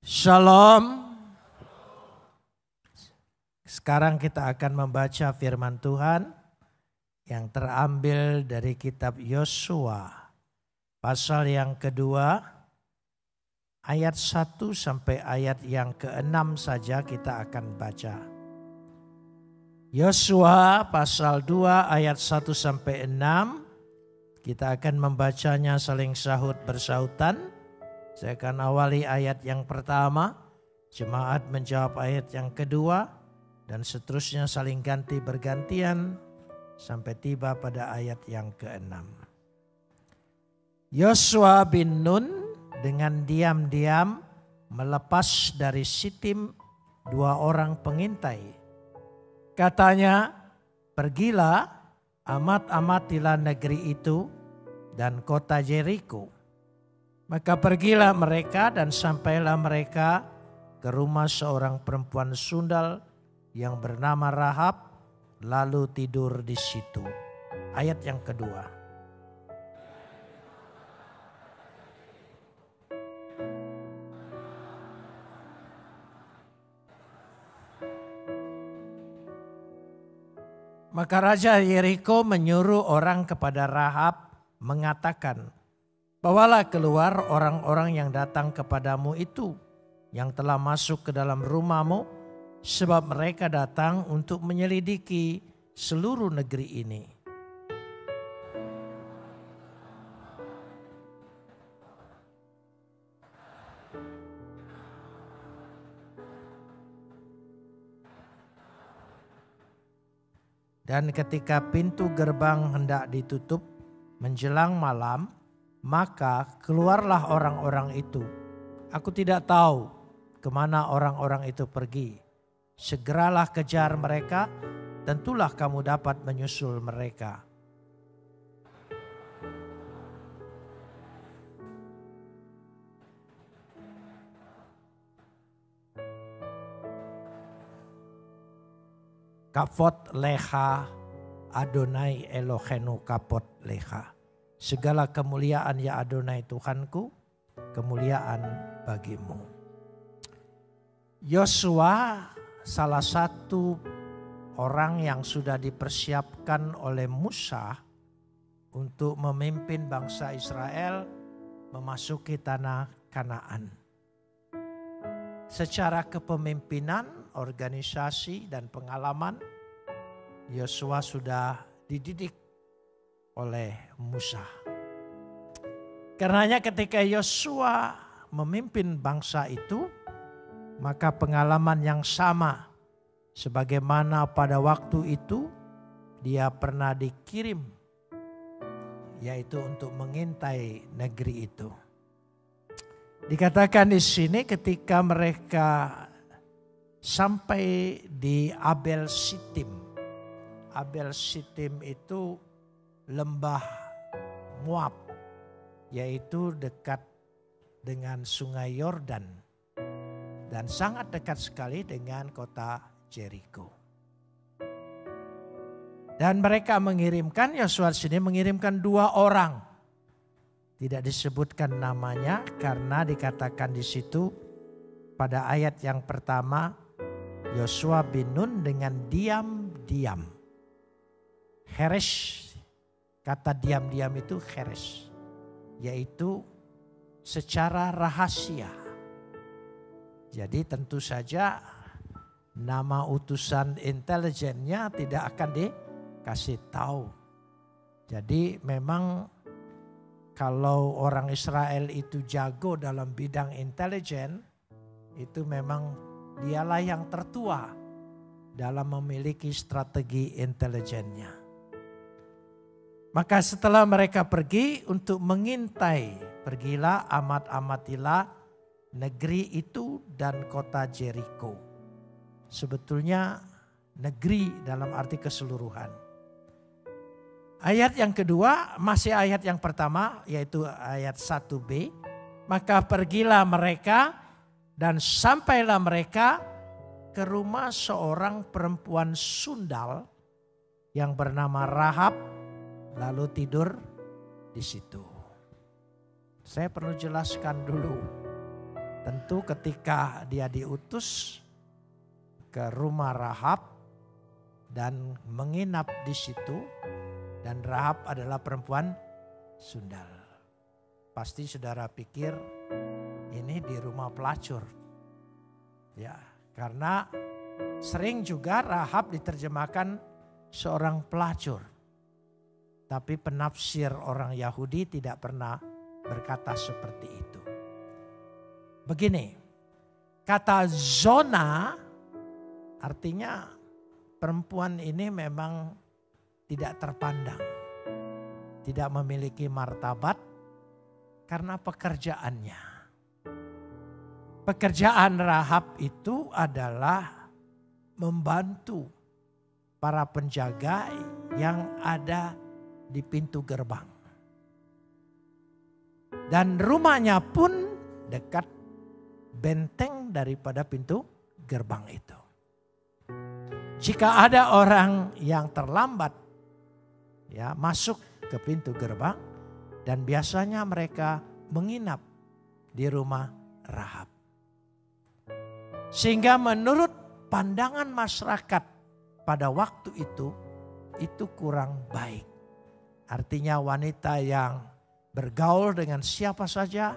Shalom. Sekarang kita akan membaca firman Tuhan yang terambil dari kitab Yosua. Pasal yang kedua, ayat 1 sampai ayat yang ke-6 saja kita akan baca. Yosua pasal 2 ayat 1 sampai 6. Kita akan membacanya saling sahut bersautan. Saya akan awali ayat yang pertama, jemaat menjawab ayat yang kedua, dan seterusnya saling ganti bergantian sampai tiba pada ayat yang ke-6. Yosua bin Nun dengan diam-diam melepas dari Sitim 2 orang pengintai. Katanya, pergilah, amat-amatilah negeri itu dan kota Jeriko. Maka pergilah mereka dan sampailah mereka ke rumah seorang perempuan sundal yang bernama Rahab, lalu tidur di situ. Ayat yang kedua. Maka Raja Yeriko menyuruh orang kepada Rahab mengatakan, bawalah keluar orang-orang yang datang kepadamu itu, yang telah masuk ke dalam rumahmu, sebab mereka datang untuk menyelidiki seluruh negeri ini. Dan ketika pintu gerbang hendak ditutup menjelang malam, maka keluarlah orang-orang itu. Aku tidak tahu kemana orang-orang itu pergi. Segeralah kejar mereka, tentulah kamu dapat menyusul mereka. Kapot leha Adonai Elohenu kapot leha. Segala kemuliaan ya Adonai Tuhanku, kemuliaan bagimu. Yosua salah satu orang yang sudah dipersiapkan oleh Musa untuk memimpin bangsa Israel memasuki tanah Kanaan. Secara kepemimpinan, organisasi dan pengalaman, Yosua sudah dididik oleh Musa. Karenanya ketika Yosua memimpin bangsa itu, maka pengalaman yang sama sebagaimana pada waktu itu dia pernah dikirim, yaitu untuk mengintai negeri itu. Dikatakan di sini ketika mereka sampai di Abel Sitim. Abel Sitim itu lembah Moab, yaitu dekat dengan sungai Yordan dan sangat dekat sekali dengan kota Jeriko. Dan mereka mengirimkan, Yosua sini mengirimkan 2 orang. Tidak disebutkan namanya karena dikatakan di situ pada ayat yang pertama, Yosua bin Nun dengan diam-diam. Heresh, kata diam-diam itu heresh, yaitu secara rahasia. Jadi tentu saja nama utusan intelijennya tidak akan dikasih tahu. Jadi memang kalau orang Israel itu jago dalam bidang intelijen, itu memang dialah yang tertua dalam memiliki strategi intelijennya. Maka setelah mereka pergi untuk mengintai, pergilah amat-amatilah negeri itu dan kota Jeriko. Sebetulnya negeri dalam arti keseluruhan. Ayat yang kedua masih ayat yang pertama, yaitu ayat 1b. Maka pergilah mereka dan sampailah mereka ke rumah seorang perempuan sundal yang bernama Rahab, lalu tidur di situ. Saya perlu jelaskan dulu. Tentu ketika dia diutus ke rumah Rahab dan menginap di situ, dan Rahab adalah perempuan sundal. Pasti saudara pikir ini di rumah pelacur. Ya, karena sering juga Rahab diterjemahkan seorang pelacur. Tapi penafsir orang Yahudi tidak pernah berkata seperti itu. Begini, kata zona artinya perempuan ini memang tidak terpandang. Tidak memiliki martabat karena pekerjaannya. Pekerjaan Rahab itu adalah membantu para penjaga yang ada di pintu gerbang. Dan rumahnya pun dekat benteng daripada pintu gerbang itu. Jika ada orang yang terlambat ya masuk ke pintu gerbang, dan biasanya mereka menginap di rumah Rahab. Sehingga menurut pandangan masyarakat pada waktu itu kurang baik. Artinya wanita yang bergaul dengan siapa saja,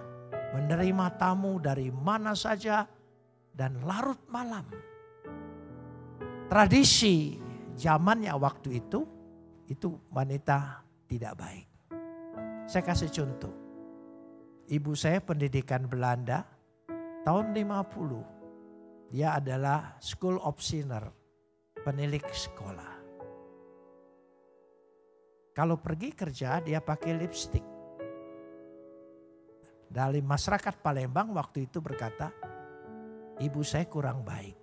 menerima tamu dari mana saja, dan larut malam. Tradisi zamannya waktu itu wanita tidak baik. Saya kasih contoh. Ibu saya pendidikan Belanda tahun 50. Dia adalah school of sinner, penilik sekolah. Kalau pergi kerja dia pakai lipstik. Dari masyarakat Palembang waktu itu berkata, ibu saya kurang baik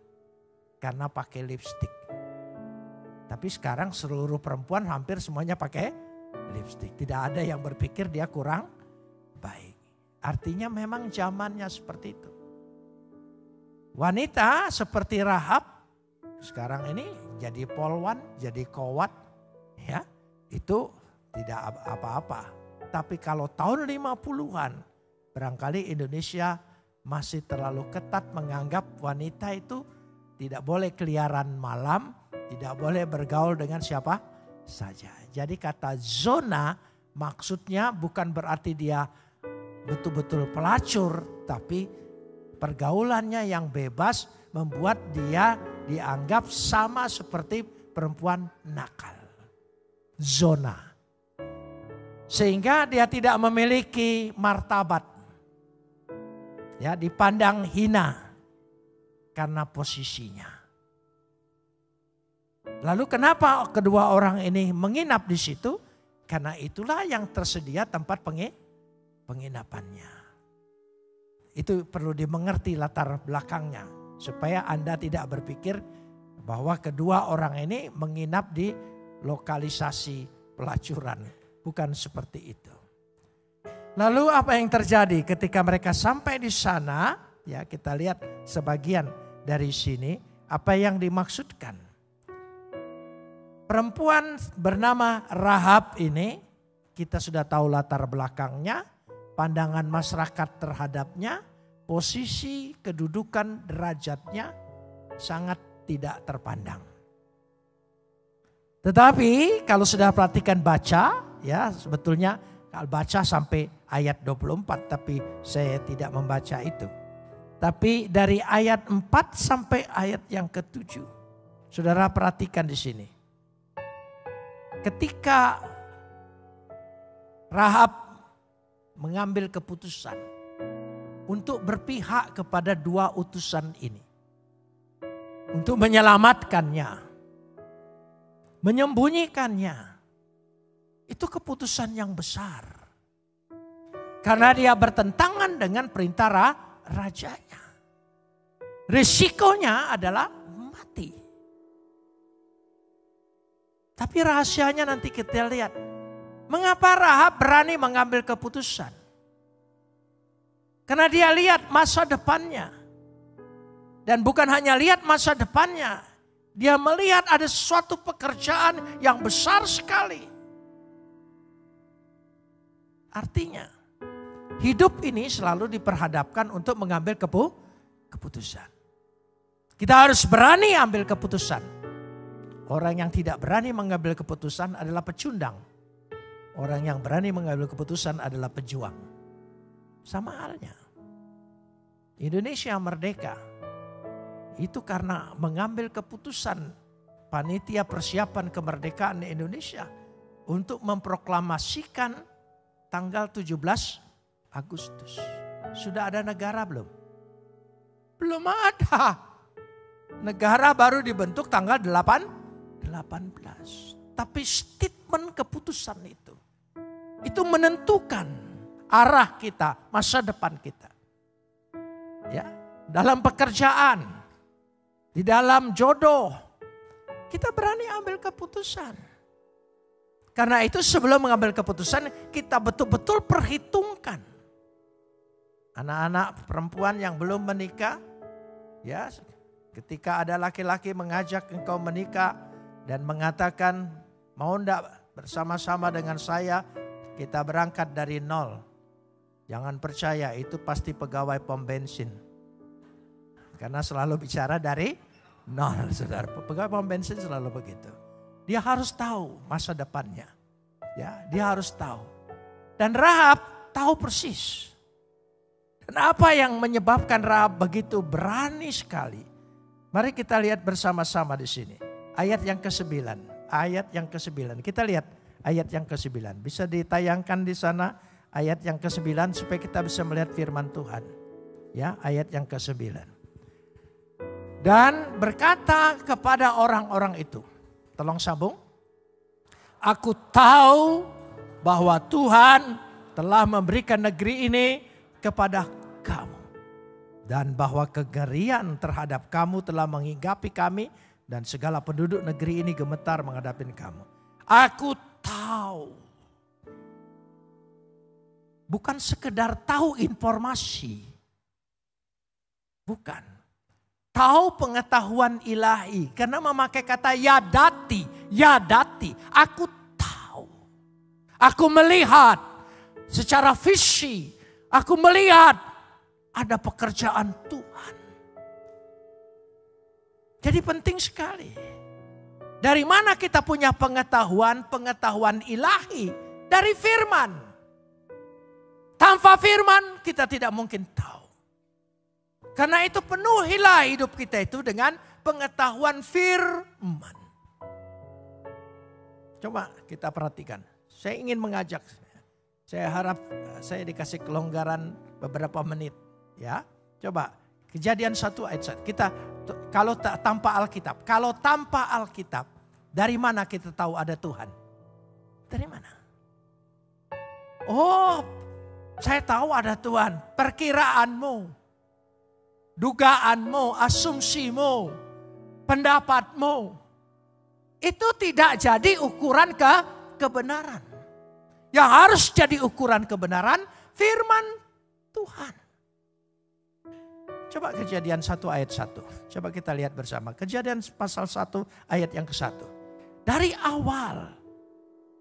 karena pakai lipstik. Tapi sekarang seluruh perempuan hampir semuanya pakai lipstik. Tidak ada yang berpikir dia kurang baik. Artinya memang zamannya seperti itu. Wanita seperti Rahab sekarang ini jadi polwan, jadi kowat, ya itu tidak apa-apa. Tapi kalau tahun 50-an barangkali Indonesia masih terlalu ketat menganggap wanita itu tidak boleh keliaran malam, tidak boleh bergaul dengan siapa saja. Jadi kata zona maksudnya bukan berarti dia betul-betul pelacur, tapi pergaulannya yang bebas membuat dia dianggap sama seperti perempuan nakal. Zona. Sehingga dia tidak memiliki martabat. Ya, dipandang hina karena posisinya. Lalu kenapa kedua orang ini menginap di situ? Karena itulah yang tersedia tempat penginapannya. Itu perlu dimengerti latar belakangnya. Supaya Anda tidak berpikir bahwa kedua orang ini menginap di lokalisasi pelacuran. Bukan seperti itu. Lalu apa yang terjadi ketika mereka sampai di sana? Ya, kita lihat sebagian dari sini apa yang dimaksudkan. Perempuan bernama Rahab ini kita sudah tahu latar belakangnya, pandangan masyarakat terhadapnya, posisi, kedudukan, derajatnya sangat tidak terpandang. Tetapi kalau sudah perhatikan baca, ya sebetulnya kalau baca sampai ayat 24, tapi saya tidak membaca itu. Tapi dari ayat 4 sampai ayat yang ke-7. Saudara perhatikan di sini. Ketika Rahab mengambil keputusan untuk berpihak kepada dua utusan ini. Untuk menyelamatkannya, menyembunyikannya. Itu keputusan yang besar. Karena dia bertentangan dengan perintah rajanya. Risikonya adalah mati. Tapi rahasianya nanti kita lihat. Mengapa Rahab berani mengambil keputusan? Karena dia lihat masa depannya. Dan bukan hanya lihat masa depannya. Dia melihat ada suatu pekerjaan yang besar sekali. Artinya hidup ini selalu diperhadapkan untuk mengambil keputusan. Kita harus berani ambil keputusan. Orang yang tidak berani mengambil keputusan adalah pecundang. Orang yang berani mengambil keputusan adalah pejuang. Sama halnya. Indonesia merdeka. Itu karena mengambil keputusan panitia persiapan kemerdekaan Indonesia untuk memproklamasikan tanggal 17 Agustus. Sudah ada negara belum? Belum ada. Negara baru dibentuk tanggal 18. Tapi statement keputusan itu menentukan arah kita, masa depan kita. Ya, dalam pekerjaan, di dalam jodoh, kita berani ambil keputusan. Karena itu sebelum mengambil keputusan, kita betul-betul perhitungkan. Anak-anak perempuan yang belum menikah, ya, ketika ada laki-laki mengajak engkau menikah dan mengatakan, mau enggak bersama-sama dengan saya, kita berangkat dari nol. Jangan percaya, itu pasti pegawai pom bensin. Karena selalu bicara dari nol, saudara. Pegawai pom bensin selalu begitu. Dia harus tahu masa depannya. Ya, dia harus tahu. Dan Rahab tahu persis. Dan apa yang menyebabkan Rahab begitu berani sekali? Mari kita lihat bersama-sama di sini. Ayat yang ke-9. Ayat yang ke-9. Kita lihat ayat yang ke-9. Bisa ditayangkan di sana ayat yang ke-9 supaya kita bisa melihat firman Tuhan. Ya, ayat yang ke-9. Dan berkata kepada orang-orang itu. Tolong sambung. Aku tahu bahwa Tuhan telah memberikan negeri ini kepada kamu. Dan bahwa kengerian terhadap kamu telah menghinggapi kami. Dan segala penduduk negeri ini gemetar menghadapi kamu. Aku tahu. Bukan sekedar tahu informasi. Bukan. Tahu pengetahuan ilahi. Karena memakai kata yadati. Yadati. Aku tahu. Aku melihat secara visi. Aku melihat ada pekerjaan Tuhan. Jadi penting sekali. Dari mana kita punya pengetahuan ilahi? Dari firman. Tanpa firman kita tidak mungkin tahu. Karena itu penuhilah hidup kita itu dengan pengetahuan firman. Coba kita perhatikan. Saya ingin mengajak. Saya harap saya dikasih kelonggaran beberapa menit. Ya, coba Kejadian 1 ayat 1. Kita kalau tanpa Alkitab, dari mana kita tahu ada Tuhan? Dari mana? Oh, saya tahu ada Tuhan. Perkiraanmu, dugaanmu, asumsimu, pendapatmu, itu tidak jadi ukuran kebenaran. Yang harus jadi ukuran kebenaran firman Tuhan. Coba Kejadian 1 ayat 1. Coba kita lihat bersama. Kejadian pasal 1 ayat yang ke-1. Dari awal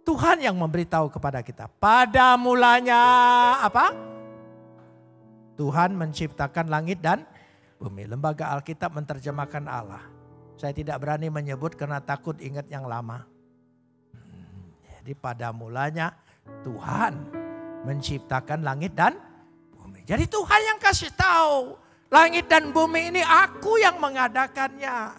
Tuhan yang memberitahu kepada kita. Pada mulanya apa? Tuhan menciptakan langit dan bumi. Lembaga Alkitab menerjemahkan Allah. Saya tidak berani menyebut karena takut ingat yang lama. Jadi pada mulanya Tuhan menciptakan langit dan bumi. Jadi Tuhan yang kasih tahu. Langit dan bumi ini aku yang mengadakannya.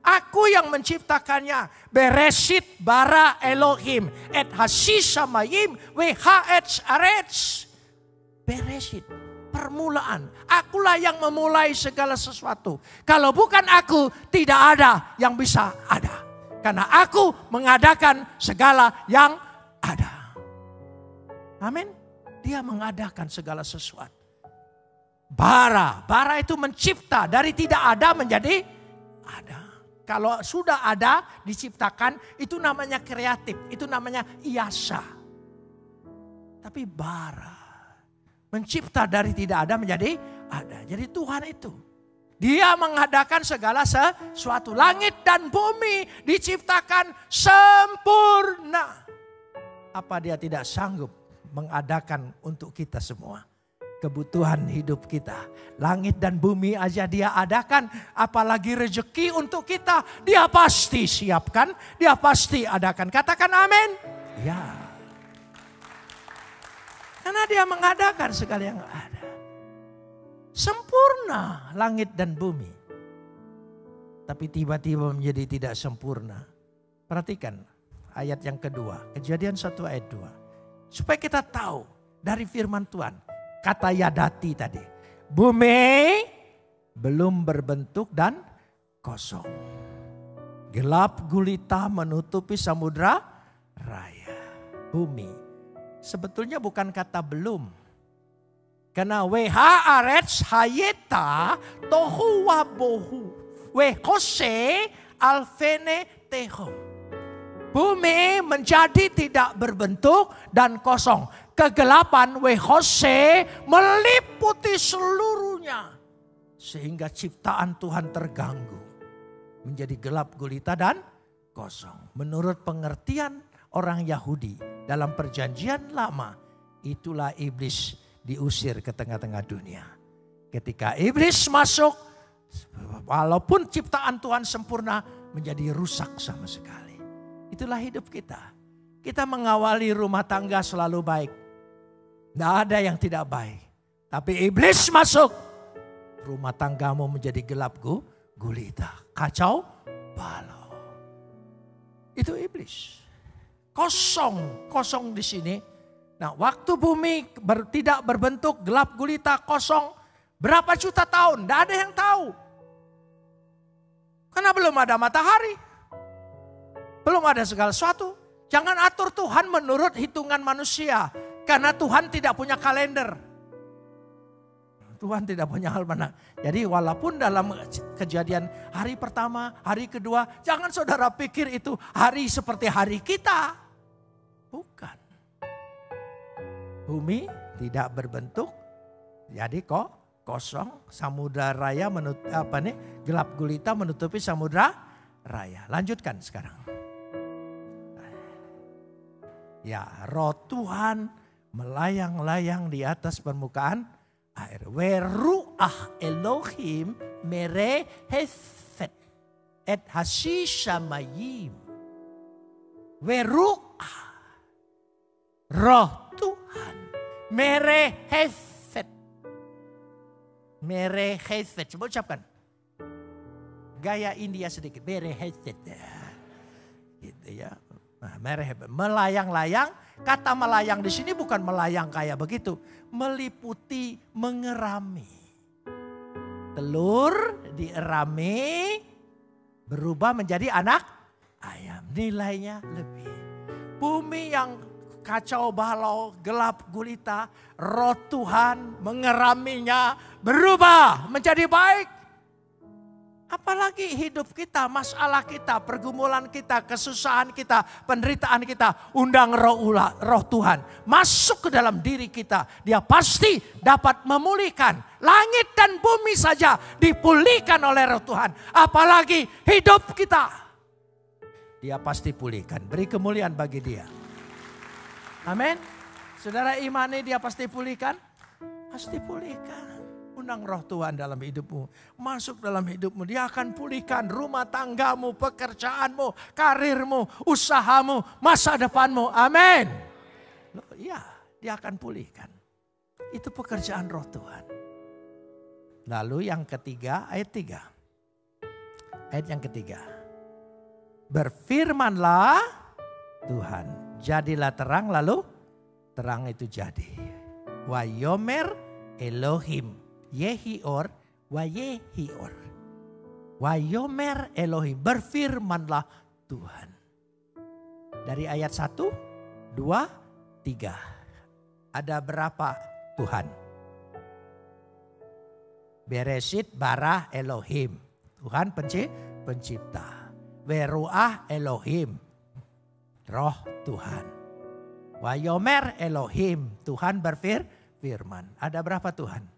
Aku yang menciptakannya. Bereshit bara Elohim. Et hasishamayim weha'etz aretz. Bereshit. Permulaan. Akulah yang memulai segala sesuatu. Kalau bukan aku, tidak ada yang bisa ada. Karena aku mengadakan segala yang ada. Amin. Dia mengadakan segala sesuatu. Bara itu mencipta, dari tidak ada menjadi ada. Kalau sudah ada, diciptakan, itu namanya kreatif, itu namanya iasa. Tapi bara, mencipta dari tidak ada menjadi ada. Jadi Tuhan itu, Dia mengadakan segala sesuatu. Langit dan bumi diciptakan sempurna. Apa Dia tidak sanggup mengadakan untuk kita semua? kebutuhan hidup kita. Langit dan bumi aja dia adakan, apalagi rezeki untuk kita. Dia pasti siapkan, dia pasti adakan. Katakan amin. Ya. Karena dia mengadakan segala yang ada. Sempurna langit dan bumi. Tapi tiba-tiba menjadi tidak sempurna. Perhatikan ayat yang kedua. Kejadian 1 ayat 2. Supaya kita tahu dari firman Tuhan. Kata Yadati tadi. Bumi belum berbentuk dan kosong. Gelap gulita menutupi samudra raya. Bumi. Sebetulnya bukan kata belum. Karena weha arets hayeta tohu wabohu. Wehose alfene tehom. Bumi menjadi tidak berbentuk dan kosong. Kegelapan wehose meliputi seluruhnya. Sehingga ciptaan Tuhan terganggu. Menjadi gelap gulita dan kosong. Menurut pengertian orang Yahudi dalam perjanjian lama. Itulah iblis diusir ke tengah-tengah dunia. Ketika iblis masuk, walaupun ciptaan Tuhan sempurna, menjadi rusak sama sekali. Itulah hidup kita. Kita mengawali rumah tangga selalu baik. Tidak ada yang tidak baik. Tapi iblis masuk. Rumah tanggamu menjadi gelap gulita. Kacau balau. Itu iblis. Kosong di sini. Nah, waktu bumi tidak berbentuk, gelap gulita, kosong. Berapa juta tahun? Tidak ada yang tahu. Karena belum ada matahari. Belum ada segala sesuatu. Jangan atur Tuhan menurut hitungan manusia. Karena Tuhan tidak punya kalender. Tuhan tidak punya almanak. Jadi walaupun dalam kejadian hari pertama, hari kedua. Jangan saudara pikir itu hari seperti hari kita. Bukan. Bumi tidak berbentuk. Jadi kosong. Samudra raya gelap gulita menutupi samudra raya. Lanjutkan sekarang. Ya, roh Tuhan melayang-layang di atas permukaan air. Weru'ah Elohim merehefet et hasishamayim. Weru'ah. Roh Tuhan merehefet. Merehefet. Coba ucapkan. Gaya India sedikit. Merehefet. Gitu ya. Nah, melayang-layang, kata melayang di sini bukan melayang kayak begitu, meliputi, mengerami. Telur dierami berubah menjadi anak ayam, nilainya lebih. Bumi yang kacau balau, gelap gulita, roh Tuhan mengeraminya berubah menjadi baik. Apalagi hidup kita, masalah kita, pergumulan kita, kesusahan kita, penderitaan kita. Undang roh Tuhan masuk ke dalam diri kita. Dia pasti dapat memulihkan. Langit dan bumi saja dipulihkan oleh roh Tuhan. Apalagi hidup kita. Dia pasti pulihkan. Beri kemuliaan bagi dia. Amin. Saudara imani dia pasti pulihkan? Pasti pulihkan. Undang roh Tuhan dalam hidupmu. Masuk dalam hidupmu. Dia akan pulihkan rumah tanggamu, pekerjaanmu, karirmu, usahamu, masa depanmu. Amin. Iya, dia akan pulihkan. Itu pekerjaan roh Tuhan. Lalu yang ketiga, ayat 3. Ayat yang ketiga. Berfirmanlah Tuhan. Jadilah terang, lalu terang itu jadi. Wayomer Elohim. Yehior wa yehior. Wayomer Elohim. Berfirmanlah Tuhan. Dari ayat 1, 2, 3. Ada berapa Tuhan? Beresit bara Elohim. Tuhan pencipta. Weruah Elohim. Roh Tuhan. Wayomer Elohim. Tuhan berfirman. Ada berapa Tuhan?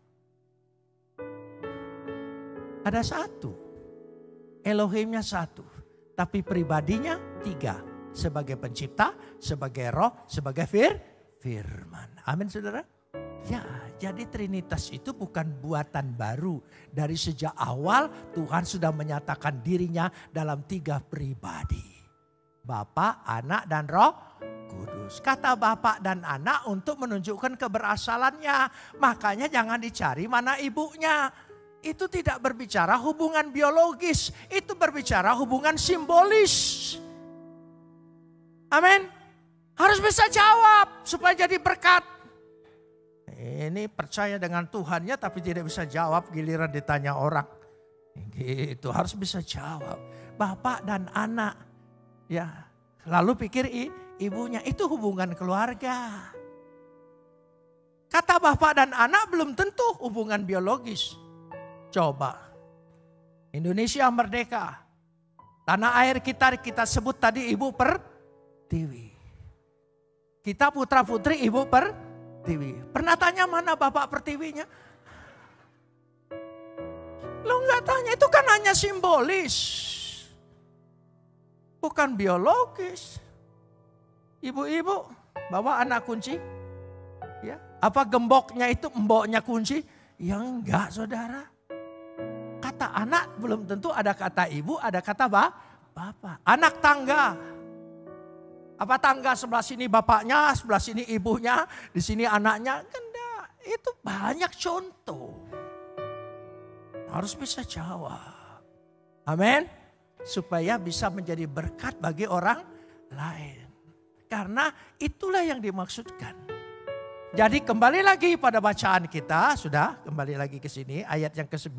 Ada 1. Elohimnya 1. Tapi pribadinya 3. Sebagai pencipta, sebagai roh, sebagai firman. Amin saudara. Ya, jadi Trinitas itu bukan buatan baru. Dari sejak awal Tuhan sudah menyatakan dirinya dalam 3 pribadi. Bapa, Anak, dan Roh Kudus. Kata Bapa dan Anak untuk menunjukkan keberasalannya. Makanya jangan dicari mana ibunya. Itu tidak berbicara hubungan biologis. Itu berbicara hubungan simbolis. Amin. Harus bisa jawab supaya jadi berkat. Ini percaya dengan Tuhannya tapi tidak bisa jawab giliran ditanya orang. Gitu, harus bisa jawab. Bapak dan anak. Ya, lalu pikir ibunya, itu hubungan keluarga. Kata bapak dan anak belum tentu hubungan biologis. Coba, Indonesia merdeka. Tanah air kita sebut tadi Ibu Pertiwi. Kita putra putri Ibu Pertiwi. Pernah tanya mana Bapak Pertiwinya? Lo nggak tanya, itu kan hanya simbolis. Bukan biologis. Ibu-ibu bawa anak kunci. Ya, apa gemboknya itu emboknya kunci? Ya enggak, saudara. Kata anak belum tentu ada kata ibu, ada kata bapak. Anak tangga. Apa tangga sebelah sini bapaknya, sebelah sini ibunya, di sini anaknya? Enggak, itu banyak contoh. Harus bisa jawab. Amin. Supaya bisa menjadi berkat bagi orang lain. Karena itulah yang dimaksudkan. Jadi kembali lagi pada bacaan kita, sudah kembali lagi ke sini ayat yang ke-9.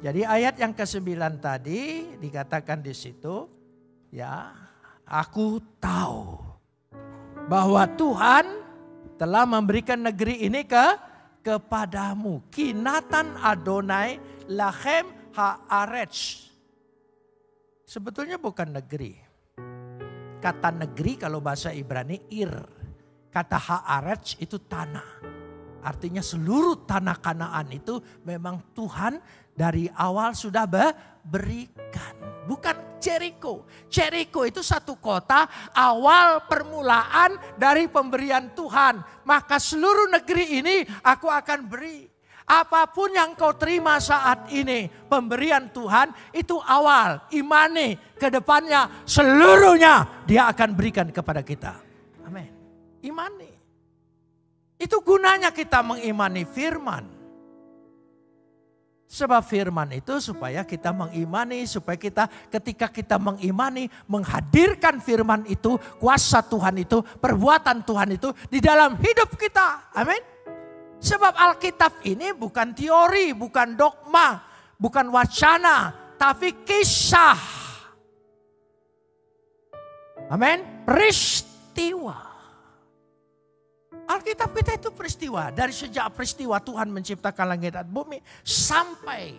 Jadi ayat yang ke-9 tadi dikatakan di situ, ya, aku tahu bahwa Tuhan telah memberikan negeri ini kepadamu. Kinatan Adonai lachem haaretz. Sebetulnya bukan negeri. Kata negeri kalau bahasa Ibrani ir. Kata haaretz itu tanah. Artinya seluruh tanah Kanaan itu memang Tuhan dari awal sudah berikan. Bukan Jericho. Jericho itu satu kota awal permulaan dari pemberian Tuhan. Maka seluruh negeri ini aku akan beri. Apapun yang kau terima saat ini, pemberian Tuhan itu awal, imani, ke depannya seluruhnya dia akan berikan kepada kita. Amin. Imani. Itu gunanya kita mengimani firman. Sebab firman itu supaya kita mengimani, supaya kita ketika kita mengimani, menghadirkan firman itu, kuasa Tuhan itu, perbuatan Tuhan itu di dalam hidup kita. Amin. Sebab Alkitab ini bukan teori, bukan dogma, bukan wacana, tapi kisah. Amin. Peristiwa. Alkitab kita itu peristiwa. Dari sejak peristiwa Tuhan menciptakan langit dan bumi sampai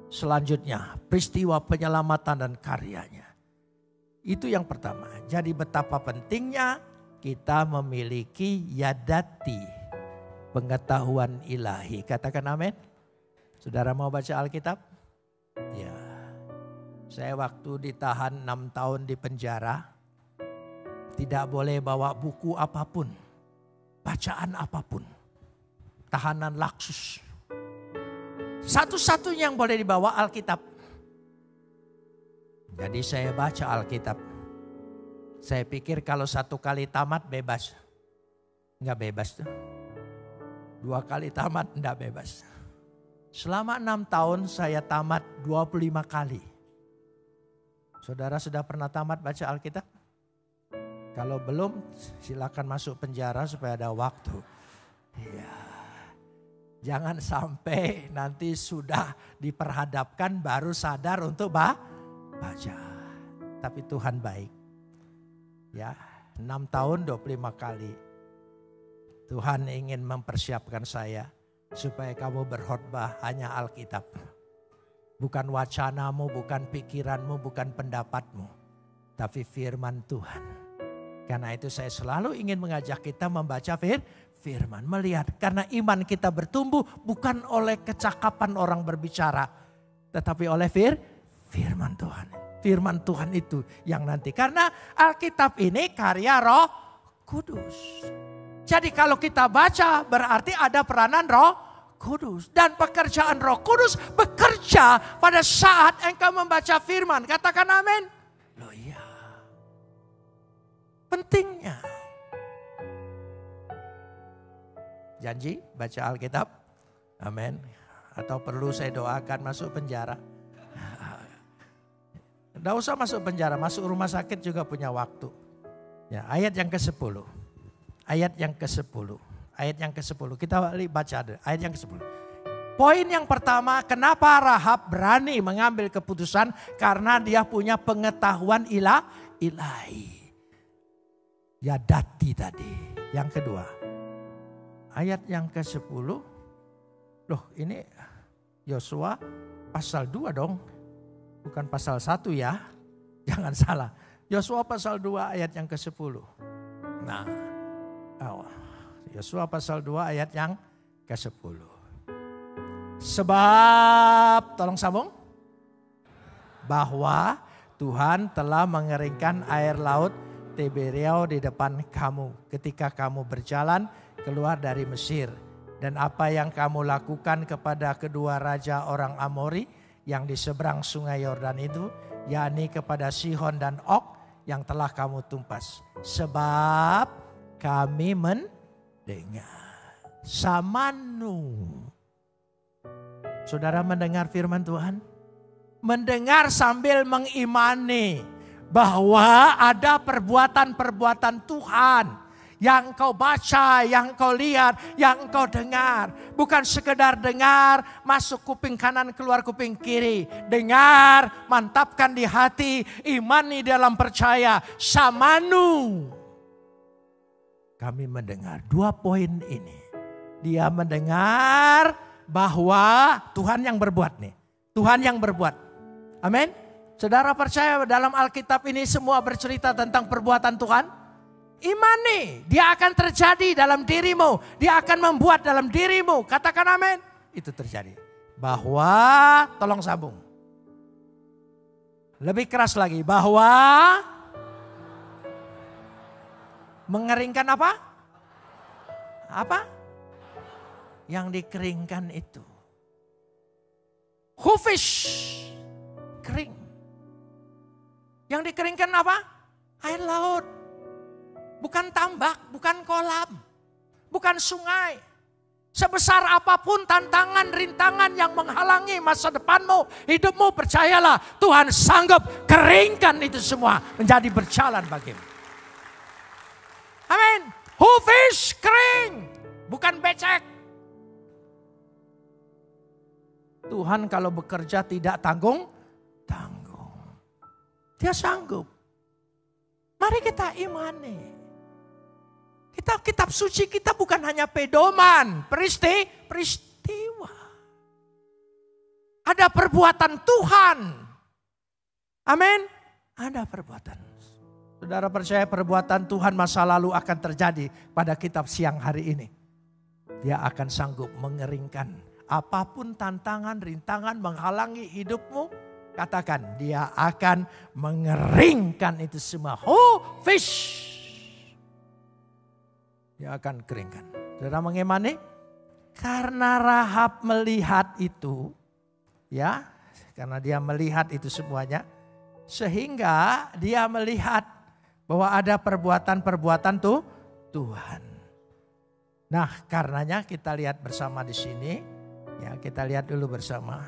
selanjutnya peristiwa penyelamatan dan karyanya. Itu yang pertama. Jadi betapa pentingnya kita memiliki yadati. Pengetahuan ilahi. Katakan amin. Saudara mau baca Alkitab? Ya. Saya waktu ditahan 6 tahun di penjara. Tidak boleh bawa buku apapun. Bacaan apapun. Tahanan Laksus. Satu-satunya yang boleh dibawa Alkitab. Jadi saya baca Alkitab. Saya pikir kalau 1 kali tamat bebas. Enggak bebas tuh. 2 kali tamat enggak bebas. Selama 6 tahun saya tamat 25 kali. Saudara sudah pernah tamat baca Alkitab? Kalau belum silakan masuk penjara supaya ada waktu. Ya. Jangan sampai nanti sudah diperhadapkan baru sadar untuk baca. Tapi Tuhan baik. Ya, 6 tahun 25 kali. Tuhan ingin mempersiapkan saya supaya kamu berkhotbah hanya Alkitab. Bukan wacanamu, bukan pikiranmu, bukan pendapatmu. Tapi firman Tuhan. Karena itu saya selalu ingin mengajak kita membaca firman. Melihat karena iman kita bertumbuh bukan oleh kecakapan orang berbicara. Tetapi oleh firman Tuhan. Firman Tuhan itu yang nanti. Karena Alkitab ini karya Roh Kudus. Jadi kalau kita baca berarti ada peranan Roh Kudus. Dan pekerjaan Roh Kudus bekerja pada saat engkau membaca firman. Katakan amin. Loh iya. Pentingnya. Janji baca Alkitab? Amin. Atau perlu saya doakan masuk penjara? Tidak usah masuk penjara, masuk rumah sakit juga punya waktu. Ya, ayat yang ke-10. Ayat yang ke-10. Ayat yang ke-10. Kita baca deh, ayat yang ke-10. Poin yang pertama, kenapa Rahab berani mengambil keputusan? Karena dia punya pengetahuan ilahi. Ya dati tadi. Yang kedua, ayat yang ke-10. Loh ini Yosua pasal 2 dong. Bukan pasal 1 ya. Jangan salah. Yosua pasal 2 ayat yang ke-10. Nah, Yosua pasal 2 ayat yang ke-10. Sebab, tolong sambung. Bahwa Tuhan telah mengeringkan air laut Tiberia di depan kamu. Ketika kamu berjalan keluar dari Mesir. Dan apa yang kamu lakukan kepada kedua raja orang Amori yang di seberang sungai Yordan itu, yakni kepada Sihon dan Og yang telah kamu tumpas. Sebab kami mendengar. Samanu. Saudara mendengar firman Tuhan? Mendengar sambil mengimani bahwa ada perbuatan-perbuatan Tuhan yang kau baca, yang kau lihat, yang kau dengar. Bukan sekedar dengar, masuk kuping kanan, keluar kuping kiri. Dengar, mantapkan di hati, imani dalam percaya. Samanu. Kami mendengar 2 poin ini. Dia mendengar bahwa Tuhan yang berbuat nih. Tuhan yang berbuat. Amin. Saudara percaya dalam Alkitab ini semua bercerita tentang perbuatan Tuhan? Imani, dia akan terjadi dalam dirimu. Dia akan membuat dalam dirimu. Katakan amin. Itu terjadi. Bahwa, tolong sambung. Lebih keras lagi. Bahwa, mengeringkan apa? Apa? Yang dikeringkan itu. Hufish, kering. Yang dikeringkan apa? Air laut. Bukan tambak, bukan kolam, bukan sungai. Sebesar apapun tantangan, rintangan yang menghalangi masa depanmu, hidupmu, percayalah Tuhan sanggup keringkan itu semua menjadi berjalan bagimu. Amin. Hufish kering, bukan becek. Tuhan kalau bekerja tidak tanggung. Dia sanggup. Mari kita imani. Kitab suci kita bukan hanya pedoman, peristiwa. Ada perbuatan Tuhan. Amin. Ada perbuatan. Saudara percaya perbuatan Tuhan masa lalu akan terjadi pada kitab siang hari ini. Dia akan sanggup mengeringkan apapun tantangan, rintangan menghalangi hidupmu. Katakan dia akan mengeringkan itu semua. Fish. Dia akan keringkan. Saudara mengimani? Karena Rahab melihat itu. Ya. Karena dia melihat itu semuanya. Sehingga dia melihat bahwa ada perbuatan-perbuatan Tuhan. Nah karenanya kita lihat bersama di sini. Ya kita lihat dulu bersama.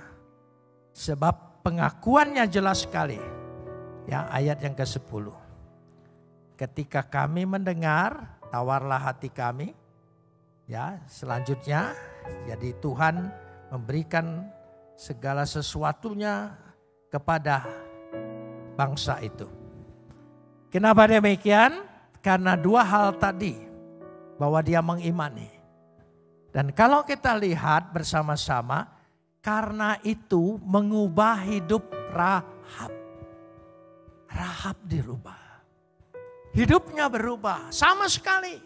Sebab pengakuannya jelas sekali. Ya ayat yang ke-10. Ketika kami mendengar, tawarlah hati kami. Ya selanjutnya, jadi Tuhan memberikan segala sesuatunya kepada bangsa itu. Kenapa demikian? Karena 2 hal tadi. Bahwa dia mengimani. Dan kalau kita lihat bersama-sama, karena itu mengubah hidup Rahab. Rahab dirubah. Hidupnya berubah sama sekali.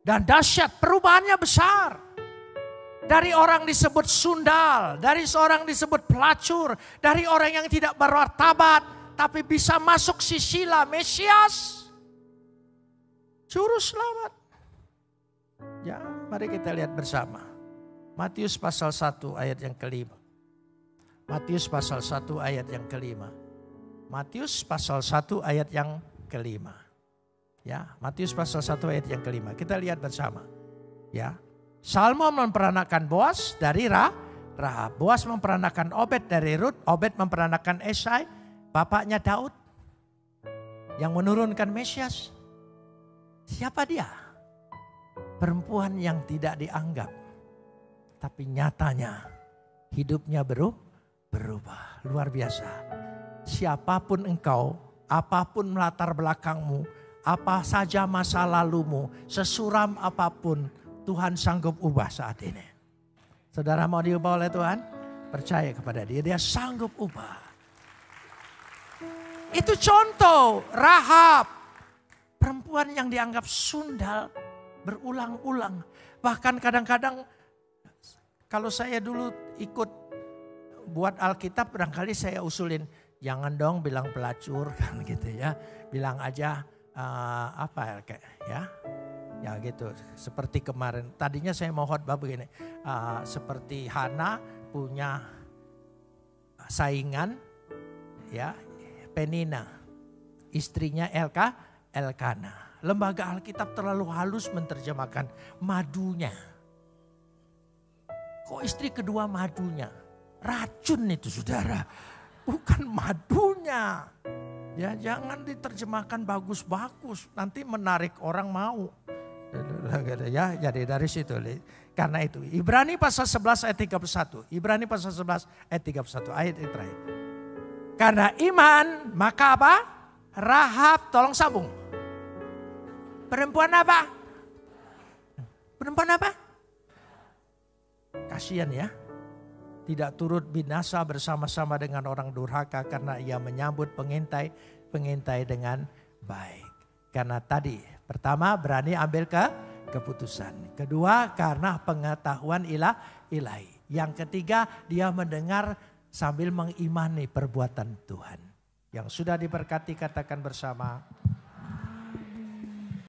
Dan dahsyat perubahannya besar. Dari orang disebut sundal, dari seorang disebut pelacur, dari orang yang tidak bermartabat, tapi bisa masuk sisila Mesias. Juru selamat. Ya, mari kita lihat bersama. Matius pasal 1 ayat yang kelima. Matius pasal 1 ayat yang kelima. Matius pasal 1 ayat yang kelima. Ya, Matius pasal 1 ayat yang kelima. Kita lihat bersama. Ya. Salma memperanakan Boas dari Rahab. Boas memperanakan Obed dari Rut. Obed memperanakan Esai, bapaknya Daud. Yang menurunkan Mesias. Siapa dia? Perempuan yang tidak dianggap. Tapi nyatanya hidupnya berubah. Luar biasa. Siapapun engkau, apapun latar belakangmu, apa saja masa lalumu, sesuram apapun, Tuhan sanggup ubah saat ini. Saudara mau diubah oleh Tuhan? Percaya kepada dia, dia sanggup ubah. Itu contoh Rahab. Perempuan yang dianggap sundal berulang-ulang. Bahkan kadang-kadang kalau saya dulu ikut buat Alkitab, barangkali saya usulin, jangan dong bilang pelacur kan gitu ya. Bilang aja ya gitu. Seperti kemarin, tadinya saya mau khotbah begini. Seperti Hana punya saingan ya, Penina, istrinya Elkana. Lembaga Alkitab terlalu halus menerjemahkan madunya. Kok istri kedua madunya? Racun itu saudara, bukan madunya. Ya jangan diterjemahkan bagus-bagus, nanti menarik orang mau. Ya, jadi dari situ. Karena itu Ibrani pasal 11 ayat 31. Ibrani pasal 11 ayat 31 ayat yang terakhir. Karena iman maka apa? Rahab, tolong sambung. Perempuan apa? Perempuan apa? Kasihan ya. Tidak turut binasa bersama-sama dengan orang durhaka karena ia menyambut pengintai dengan baik. Karena tadi pertama berani ambil keputusan. Kedua karena pengetahuan ilahi. Yang ketiga dia mendengar sambil mengimani perbuatan Tuhan. Yang sudah diberkati katakan bersama.